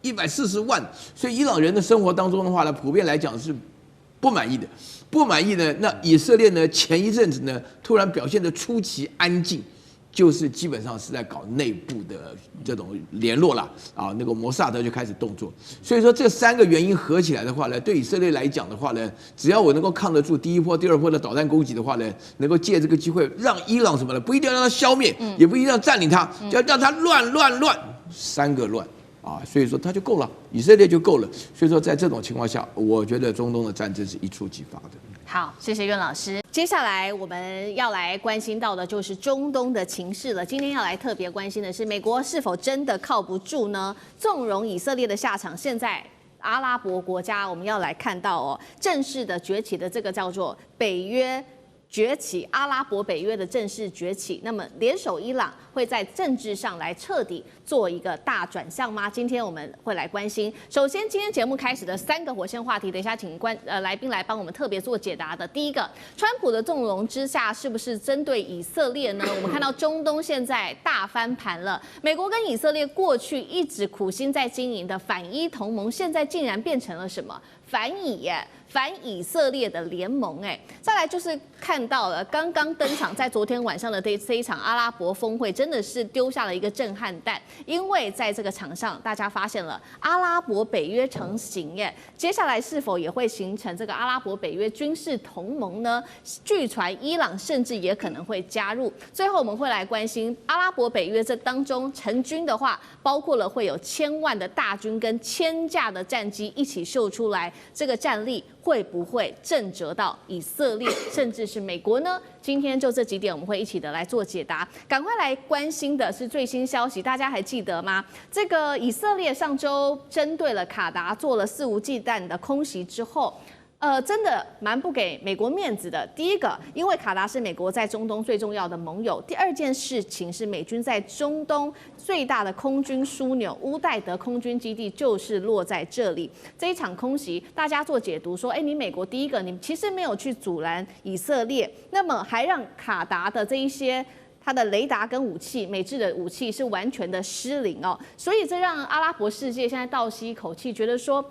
，140万。所以伊朗人的生活当中的话呢，普遍来讲是不满意的。不满意呢，那以色列呢，前一阵子呢，突然表现得出奇安静。就是基本上是在搞内部的这种联络啦，啊，那个摩萨德就开始动作，所以说这三个原因合起来的话呢，对以色列来讲的话呢，只要我能够抗得住第一波、第二波的导弹攻击的话呢，能够借这个机会让伊朗什么呢？不一定要让它消灭，也不一定要占领它，就要让它乱，三个乱啊，所以说它就够了，以色列就够了。所以说在这种情况下，我觉得中东的战争是一触即发的。好，谢谢苑老师。接下来我们要来关心到的就是中东的情势了。今天要来特别关心的是，美国是否真的靠不住呢？纵容以色列的下场，现在阿拉伯国家我们要来看到哦，正式的崛起的这个叫做北约。崛起，阿拉伯北约的正式崛起，那么联手伊朗会在政治上来彻底做一个大转向吗？今天我们会来关心。首先，今天节目开始的3个火线话题，等一下请来宾来帮我们特别做解答的。第一个，川普的纵容之下，是不是针对以色列呢？我们看到中东现在大翻盘了，美国跟以色列过去一直苦心在经营的反伊同盟，现在竟然变成了什么？反以色列的联盟，再来就是看到了刚刚登场在昨天晚上的这一场阿拉伯峰会，真的是丢下了一个震撼弹，因为在这个场上，大家发现了阿拉伯北约成型，接下来是否也会形成这个阿拉伯北约军事同盟呢？据传伊朗甚至也可能会加入。最后我们会来关心阿拉伯北约这当中成军的话，包括了会有1000万的大军跟1000架的战机一起秀出来，这个战力会不会震慑到以色列，甚至是美国呢？今天就这几点，我们会一起的来做解答。赶快来关心的是最新消息，大家还记得吗？这个以色列上周针对了卡达做了肆无忌惮的空袭之后，真的蛮不给美国面子的。第一个，因为卡达是美国在中东最重要的盟友；第二件事情是，美军在中东最大的空军枢纽乌代德空军基地就是落在这里。这一场空袭，大家做解读说，你美国第一个，你其实没有去阻拦以色列，那么还让卡达的这一些它的雷达跟武器，美制的武器是完全的失灵哦，所以这让阿拉伯世界现在倒吸一口气，觉得说，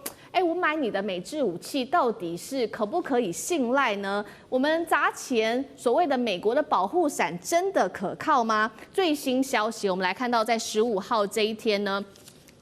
我买你的美制武器到底是可不可以信赖呢？我们砸钱所谓的美国的保护伞真的可靠吗？最新消息，我们来看到在15号这一天呢，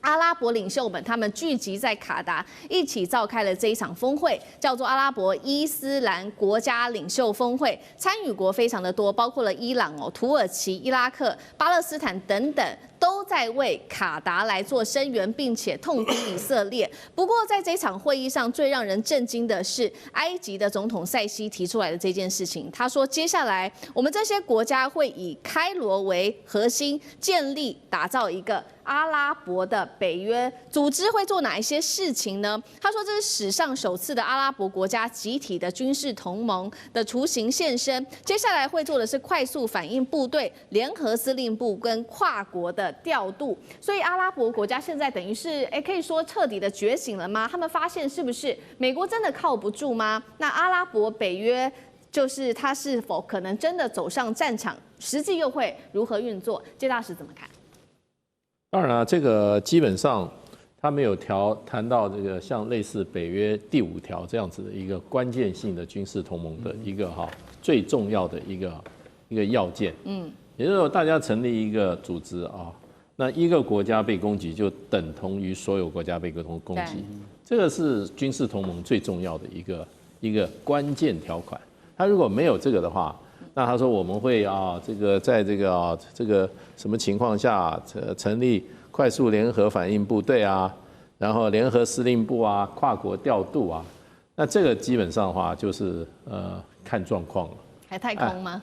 阿拉伯领袖们他们聚集在卡达，一起召开了这一场峰会，叫做阿拉伯伊斯兰国家领袖峰会。参与国非常的多，包括了伊朗、土耳其、伊拉克、巴勒斯坦等等，都在为卡达来做声援，并且痛批以色列。不过在这场会议上，最让人震惊的是埃及的总统塞西提出来的这件事情。他说，接下来我们这些国家会以开罗为核心，建立打造一个阿拉伯的北约组织，会做哪一些事情呢？他说，这是史上首次的阿拉伯国家集体的军事同盟的雏形现身。接下来会做的是快速反应部队、联合司令部跟跨国的调度。所以阿拉伯国家现在等于是可以说彻底的觉醒了吗？他们发现是不是美国真的靠不住吗？那阿拉伯北约就是它是否可能真的走上战场，实际又会如何运作？介大使怎么看？当然了，这个基本上他没有谈到这个像类似北约第5条这样子的一个关键性的军事同盟的一个最重要的一个要件。也就是说大家成立一个组织啊，那一个国家被攻击就等同于所有国家被攻击，这个是军事同盟最重要的一个关键条款。他如果没有这个的话，那他说我们会这个在这个什么情况下成立快速联合反应部队啊，然后联合司令部啊，跨国调度啊，那这个基本上的话就是看状况了。还太空吗？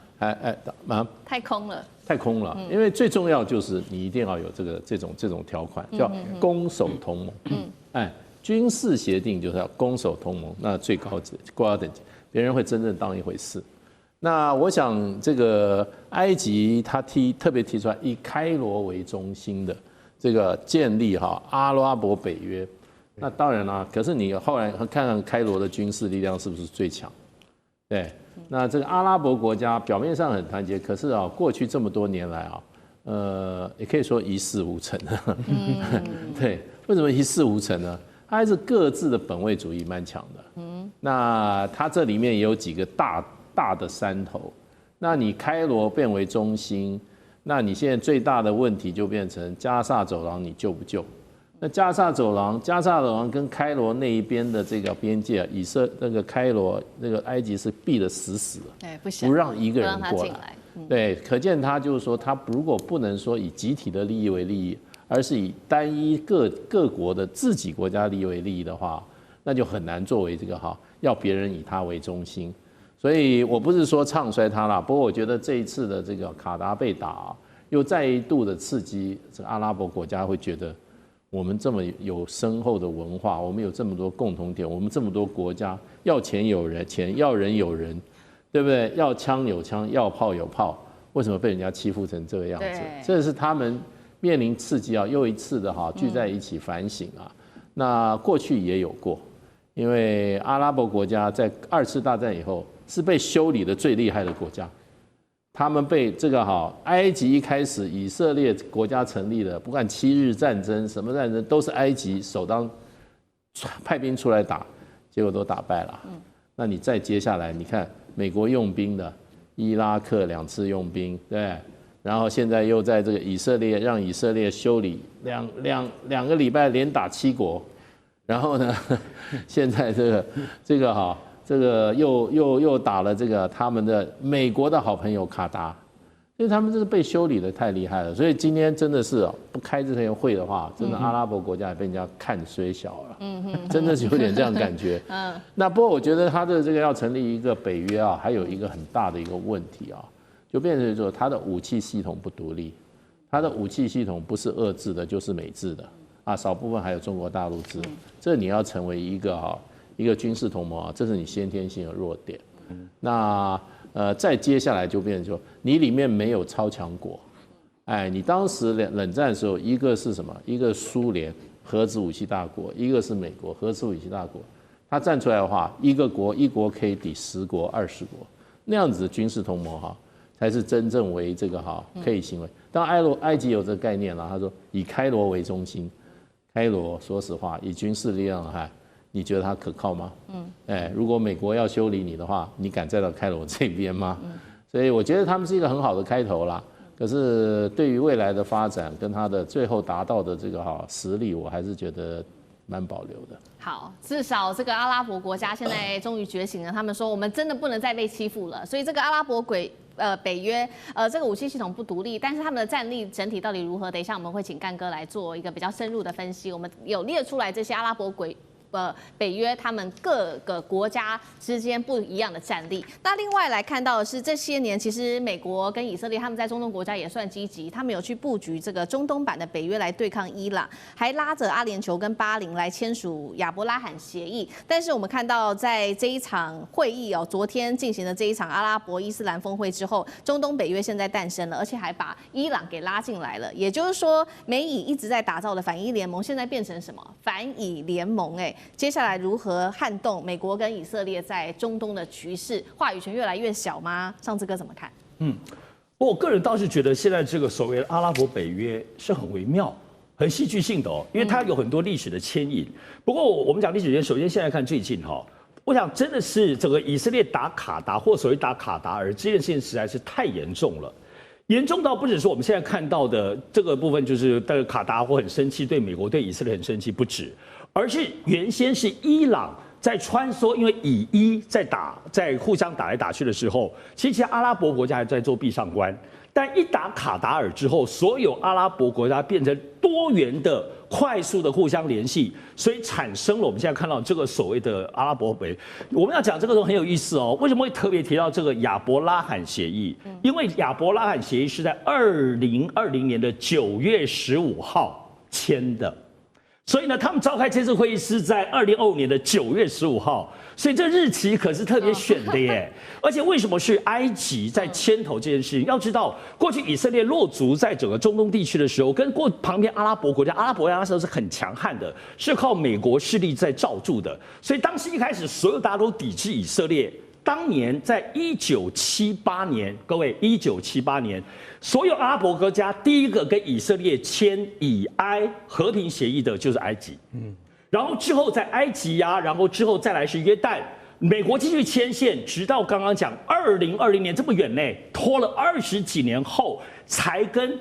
太空了。太空了，因为最重要就是你一定要有这种条款，叫攻守同盟。军事协定就是要攻守同盟，那最高等级，别人会真正当一回事。那我想这个埃及他特别提出来，以开罗为中心的这个建立阿拉伯北约。那当然啦，可是你后来看看开罗的军事力量是不是最强？对。那这个阿拉伯国家表面上很团结，可是过去这么多年来也可以说一事无成。对，为什么一事无成呢？它还是各自的本位主义蛮强的。那它这里面也有几个大的山头。那你开罗变为中心，那你现在最大的问题就变成加萨走廊，你救不救？那加萨走廊跟开罗那一边的这个边界，开罗那个埃及是闭得死死的，不让一个人过来。对，可见他就是说，他如果不能说以集体的利益为利益，而是以单一各国的自己国家利益为利益的话，那就很难作为这个要别人以他为中心。所以我不是说唱衰他啦，不过我觉得这一次的这个卡达被打，又再一度的刺激这个阿拉伯国家会觉得。我们这么有深厚的文化，我们有这么多共同点，我们这么多国家，要钱有钱，要人有人，对不对？要枪有枪，要炮有炮，为什么被人家欺负成这个样子？这是他们面临刺激又一次的聚在一起反省啊。那过去也有过，因为阿拉伯国家在2次大战以后是被修理的最厉害的国家。他们被这个埃及一开始以色列国家成立的，不管7日战争什么战争，都是埃及首当派兵出来打，结果都打败了。那你再接下来，你看美国用兵的，伊拉克2次用兵，对，然后现在又在这个以色列让以色列修理两个礼拜连打7国，然后呢，现在这个又打了这个他们的美国的好朋友卡达，所以他们这是被修理的太厉害了。所以今天真的是不开这些会的话，真的阿拉伯国家也被人家看衰小了，真的是有点这样感觉。那不过我觉得他的这个要成立一个北约还有一个很大的一个问题就变成说他的武器系统不独立，他的武器系统不是俄制的就是美制的少部分还有中国大陆制，这你要成为一个军事同盟这是你先天性的弱点。那再接下来就变成说，你里面没有超强国。你当时冷战的时候，一个是什么？一个苏联核子武器大国，一个是美国核子武器大国。他站出来的话，一国可以抵10国、20国，那样子的军事同盟才是真正为这个可以行为。当埃及有这个概念了，他说以开罗为中心，开罗说实话以军事力量你觉得它可靠吗？如果美国要修理你的话，你敢站到开罗这边吗？所以我觉得他们是一个很好的开头啦。可是对于未来的发展跟它的最后达到的这个实力，我还是觉得蛮保留的。好，至少这个阿拉伯国家现在终于觉醒了，他们说我们真的不能再被欺负了。所以这个阿拉伯北约这个武器系统不独立，但是他们的战力整体到底如何？等一下我们会请干哥来做一个比较深入的分析。我们有列出来这些阿拉伯北约他们各个国家之间不一样的战力。那另外来看到的是，这些年其实美国跟以色列他们在中东国家也算积极，他们有去布局这个中东版的北约来对抗伊朗，还拉着阿联酋跟巴林来签署亚伯拉罕协议。但是我们看到在这一场会议昨天进行的这一场阿拉伯伊斯兰峰会之后，中东北约现在诞生了，而且还把伊朗给拉进来了。也就是说，美以一直在打造的反伊联盟，现在变成什么？反以联盟接下来如何撼动美国跟以色列在中东的局势？话语权越来越小吗？上次哥怎么看？我个人倒是觉得现在这个所谓的阿拉伯北约是很微妙、很戏剧性的因为它有很多历史的牵引。不过我们讲历史前，首先现在看最近我想真的是整个以色列打卡达或所谓打卡达尔这件事情实在是太严重了。严重到不只是我们现在看到的这个部分，就是卡达或很生气，对美国、对以色列很生气，不止，而是原先是伊朗在穿梭，因为以伊在互相打来打去的时候，其实阿拉伯国家还在做壁上观。但一打卡达尔之后，所有阿拉伯国家变成多元的、快速的互相联系，所以产生了我们现在看到这个所谓的阿拉伯北。我们要讲这个都很有意思哦。为什么会特别提到这个亚伯拉罕协议？因为亚伯拉罕协议是在2020年的9月15号签的。所以呢，他们召开这次会议是在2025年的9月15号，所以这日期可是特别选的耶。而且为什么是埃及在牵头这件事情？要知道，过去以色列落足在整个中东地区的时候，跟旁边阿拉伯国家，阿拉伯国家那时候是很强悍的，是靠美国势力在罩住的。所以当时一开始，所有大家都抵制以色列。当年在1978年，各位，1978年，所有阿拉伯国家第一个跟以色列签以埃和平协议的就是埃及，然后之后在埃及啊，然后之后再来是约旦，美国继续牵线，直到刚刚讲2020年这么远呢，拖了20几年后才跟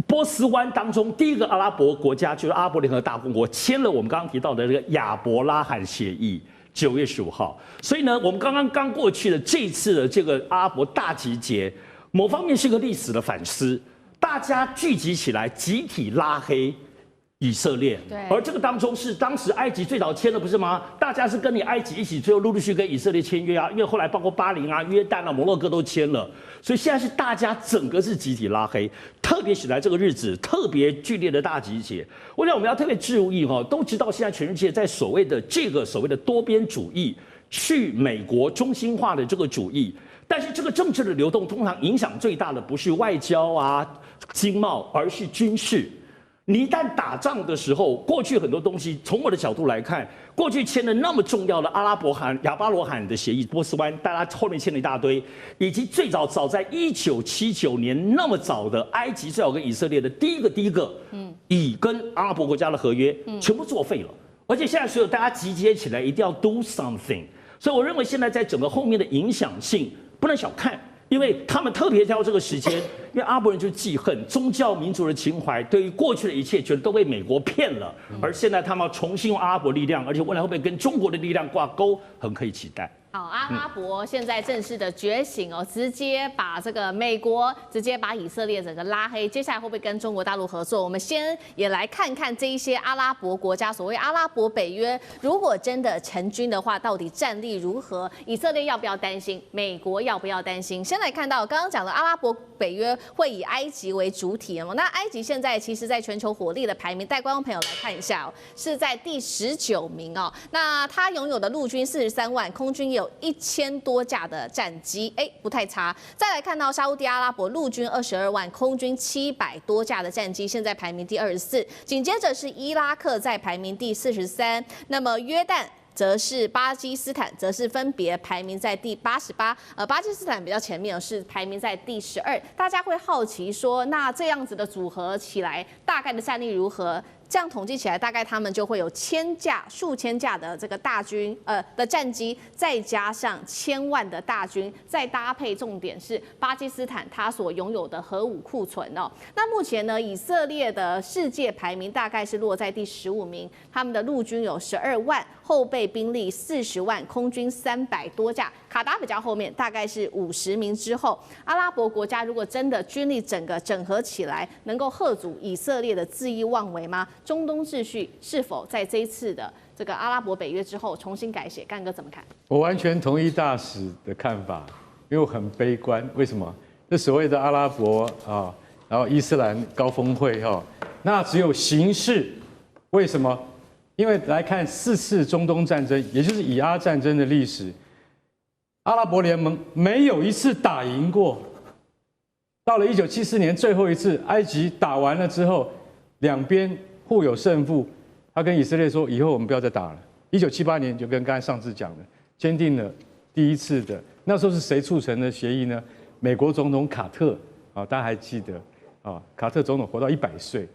波斯湾当中第一个阿拉伯国家就是阿拉伯联合大公国签了我们刚刚提到的这个亚伯拉罕协议。9月15号，所以呢，我们刚过去的这一次的这个阿拉伯大集结，某方面是个历史的反思，大家聚集起来，集体拉黑以色列。对，而这个当中是当时埃及最早签的，不是吗？大家是跟你埃及一起，最后陆续跟以色列签约啊，因为后来包括巴林啊、约旦啊、摩洛哥都签了，所以现在是大家整个是集体拉黑，特别选在这个日子，特别剧烈的大集结。我想我们要特别注意哈，都知道现在全世界在所谓的多边主义、去美国中心化的这个主义，但是这个政治的流动通常影响最大的不是外交啊、经贸，而是军事。你一旦打仗的时候，过去很多东西，从我的角度来看，过去签了那么重要的亚巴罗罕的协议，波斯湾，大家后面签了一大堆，以及早在1979年那么早的埃及最早跟以色列的第一个，以跟阿拉伯国家的合约，全部作废了。而且现在所有大家集结起来，一定要 do something。所以我认为现在在整个后面的影响性不能小看。因为他们特别挑这个时间，因为阿拉伯人就记恨宗教民族的情怀，对于过去的一切觉得都被美国骗了，而现在他们要重新用阿拉伯力量，而且未来会不会跟中国的力量挂钩，很可以期待。好，阿拉伯现在正式的觉醒哦，直接把这个美国直接把以色列整个拉黑，接下来会不会跟中国大陆合作？我们先也来看看这一些阿拉伯国家，所谓阿拉伯北约，如果真的成军的话，到底战力如何？以色列要不要担心？美国要不要担心？先来看到刚刚讲的阿拉伯北约会以埃及为主体哦，那埃及现在其实在全球火力的排名，带观众朋友来看一下哦，是在第19名哦。那它拥有的陆军43万，空军有1000多架的战机，不太差。再来看到沙烏地阿拉伯陆军22万，空军700多架的战机，现在排名第24。紧接着是伊拉克在排名第43，那么约旦则是巴基斯坦，则是分别排名在第88，巴基斯坦比较前面是排名在第12。大家会好奇说，那这样子的组合起来，大概的战力如何？这样统计起来，大概他们就会有数千架的这个大军的战机，再加上1000万的大军，再搭配重点是巴基斯坦它所拥有的核武库存哦。那目前呢，以色列的世界排名大概是落在第15名，他们的陆军有12万，后备兵力40万，空军300多架。卡达比较后面，大概是50名之后。阿拉伯国家如果真的军力整合起来，能够嚇阻以色列的恣意妄为吗？中东秩序是否在这一次的这个阿拉伯北约之后重新改写？干哥怎么看？我完全同意大使的看法，因为我很悲观。为什么？这所谓的阿拉伯啊，然后伊斯兰高峰会哈，那只有形式。为什么？因为来看4次中东战争，也就是以阿战争的历史，阿拉伯联盟没有一次打赢过。到了1974年最后一次，埃及打完了之后，两边互有胜负，他跟以色列说：“以后我们不要再打了。”1978年就跟刚才上次讲的，签订了第一次的，那时候是谁促成的协议呢？美国总统卡特啊，大家还记得啊？卡特总统活到100岁，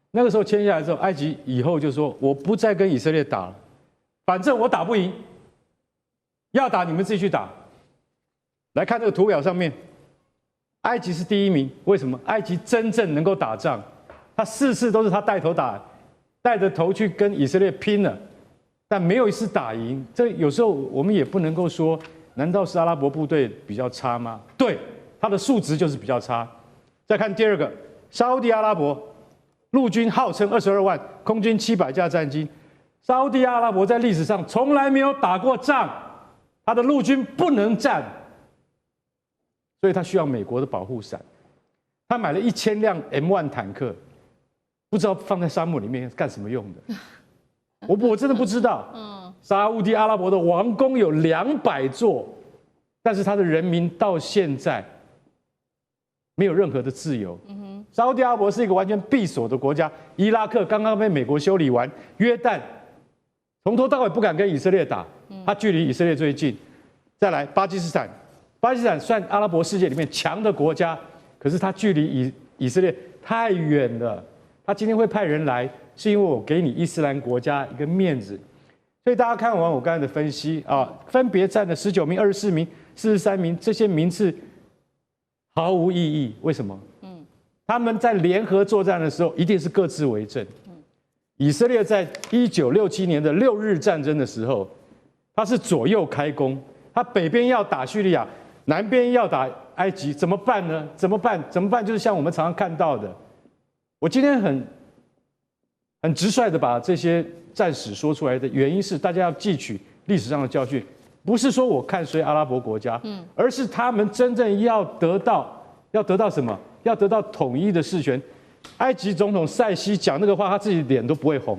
那个时候签下来之后，埃及以后就说：“我不再跟以色列打了，反正我打不赢，要打你们自己去打。”来看这个图表上面，埃及是第1名，为什么？埃及真正能够打仗。他4次都是他带头打，带着头去跟以色列拼了，但没有一次打赢。这有时候我们也不能够说，难道是阿拉伯部队比较差吗？对，他的数值就是比较差。再看第二个，沙烏地阿拉伯陆军号称22万，空军700架战机。沙烏地阿拉伯在历史上从来没有打过仗，他的陆军不能战，所以他需要美国的保护伞。他买了1000辆 M1 坦克，不知道放在沙漠里面干什么用的。我真的不知道。沙烏地阿拉伯的王宫有200座，但是他的人民到现在没有任何的自由。沙烏地阿拉伯是一个完全闭锁的国家，伊拉克刚刚被美国修理完，约旦从头到尾不敢跟以色列打，它距离以色列最近。再来巴基斯坦，巴基斯坦算阿拉伯世界里面强的国家，可是它距离以色列太远了。他今天会派人来，是因为我给你伊斯兰国家一个面子。所以大家看完我刚才的分析啊，分别占了19名、24名、43名，这些名次毫无意义。为什么？他们在联合作战的时候，一定是各自为政。以色列在1967年的6日战争的时候，他是左右开弓，他北边要打叙利亚，南边要打埃及，怎么办呢？怎么办？就是像我们常常看到的。我今天很直率的把这些战史说出来的原因是，大家要汲取历史上的教训，不是说我看衰阿拉伯国家，而是他们真正要得到什么？要得到统一的事权。埃及总统塞西讲那个话，他自己脸都不会红。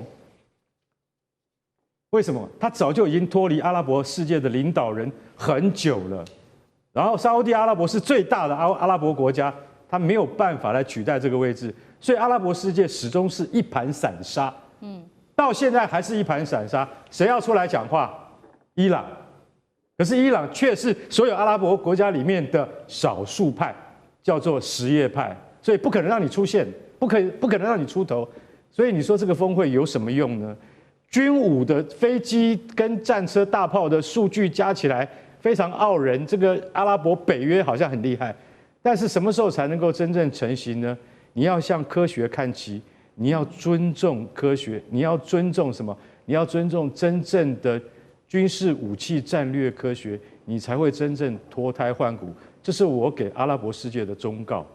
为什么？他早就已经脱离阿拉伯世界的领导人很久了。然后沙烏地阿拉伯是最大的阿拉伯国家，他没有办法来取代这个位置，所以阿拉伯世界始终是一盘散沙。到现在还是一盘散沙。谁要出来讲话？伊朗。可是伊朗却是所有阿拉伯国家里面的少数派，叫做什叶派，所以不可能让你出现，不可能让你出头。所以你说这个峰会有什么用呢？军武的飞机跟战车、大炮的数据加起来非常傲人，这个阿拉伯北约好像很厉害，但是什么时候才能够真正成型呢？你要向科学看齐，你要尊重科学，你要尊重什么？你要尊重真正的军事武器战略科学，你才会真正脱胎换骨。这是我给阿拉伯世界的忠告。